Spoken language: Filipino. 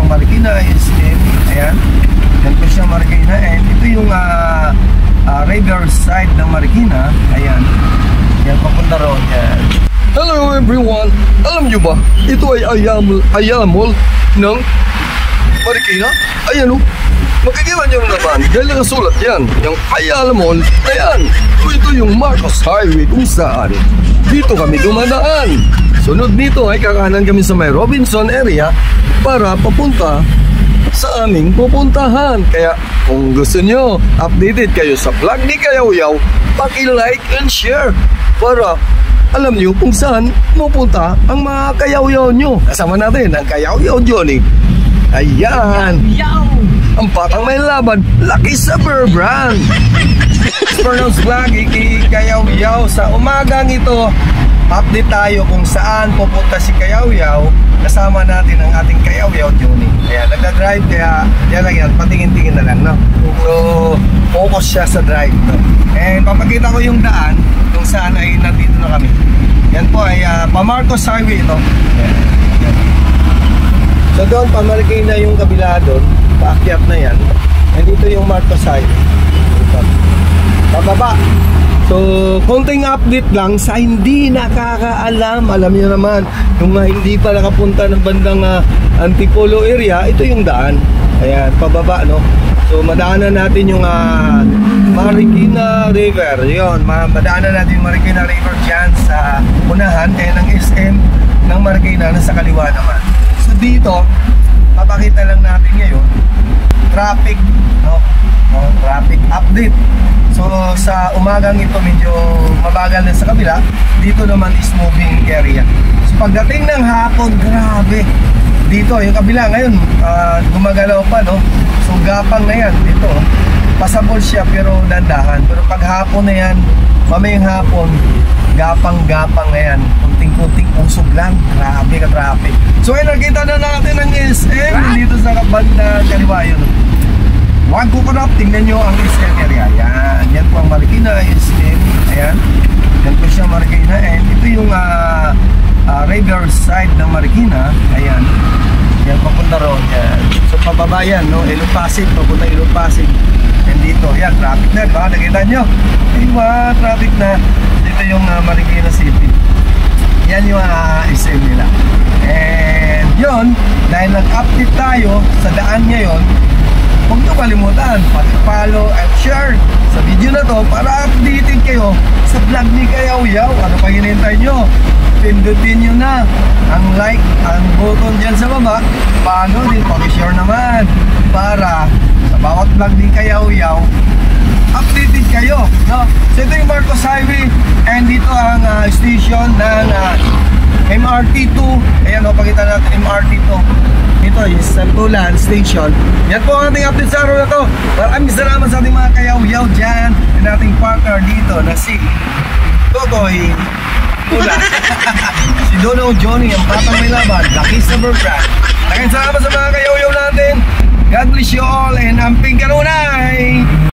Marikina SM. Ayan. Yan po siya Marikina. And ito yung riverside ng Marikina. Ayan. Yan, papunta roon. Yan. Hello everyone! Alam nyo ba, ito ay Ayala Mall ng Marikina. Ayan o, makikita nyo naman dahil nakasulat yan, yung Ayala Mall na yan. Ito yung Marcos Highway kung saan dito kami dumadaan. Sunod nito ay kakanan kami sa may Robinson area para papunta sa aming pupuntahan. Kaya kung gusto nyo updated kayo sa vlog ni Kayaw-Yaw, paki-like and share para alam nyo kung saan pupunta ang mga Kayaw-Yaw nyo. Kasama natin ang Kayaw-Yaw Johnny. Ayan, ang patang may laban, Lucky Suburban. Spurnos Vlog, Kayaw-Yaw. Sa umagang ito, update tayo kung saan pupunta si Kayaw-Yaw. Kasama natin ang ating Kayaw-Yaw Johnny. Ayan, nagda-drive kaya yan lang yan, patingin-tingin na lang, no? So, focus siya sa drive, no? And papakita ko yung daan kung saan ay nandito na kami. Yan po ay pa-Marcos Highway ito. Yan. So doon, pa-Marikina yung kabila doon, paakyat na yan. And dito yung Marcos Highway. Ito. Pababa. So, konting update lang sa hindi nakakaalam. Alam niyo naman, yung hindi pa nakapunta ng bandang Antipolo area, ito yung daan. Ayan, pababa, no? So, madaanan natin yung Marikina River. Yun, madaanan natin yung Marikina River dyan sa unahan. And ang SM ng Marikina nasa kaliwa naman. So, dito, papakita lang natin ngayon traffic, no? Traffic update. So sa umagang ito medyo mabagal na sa kabila. Dito naman is moving area. So pagdating ng hapon, grabe. Dito yung kabila ngayon gumagalaw pa, no? So gapang na yan dito. Pasabol siya pero dandahan. Pero pag hapon na yan, mamayang hapon, gapang-gapang na yan. Kunting-kunting usog lang. Grabe ka traffic. So ay nakita na natin ang SM dito sa banda kaliwa yun. Huwag ko kunap, tingnan nyo ang SM area. Yan, yan po ang Marikina SM. Ayan, yan po siya Marikina. And ito yung riverside ng Marikina. Ayan, yan papunta roon. Yan. So pababa yan, no? Ilog Pasig, papunta Ilog Pasig. And dito, yan, traffic na. Baka nakita nyo, diba, traffic na. Dito yung Marikina City. Yan yung SM nila. And yun, dahil nag-update tayo sa daan ngayon, huwag nyo kalimutan, pag-follow at share sa video na to para updated kayo sa vlog ni Kayaw-Yaw. Ano pa hinihintay nyo? Pindutin nyo na ang like, ang button dyan sa baba. Follow din, pag-share naman para sa bawat vlog ni Kayaw-Yaw updated kayo, no? So ito yung Marcos Highway and dito ang station ng MRT2. Ayan o, pakita natin MRT2. Ito yung Santulan Station. Yan po ang ating update sa araw na to. Maraming salamat sa ating mga Kayaw-Yaw dyan and ating partner dito na si Totoy Tula. Si Dono Johnny, ang patang may laban, Lucky Suburban. Maraming salamat sa mga Kayaw-Yaw natin. God bless you all and amping kanunay!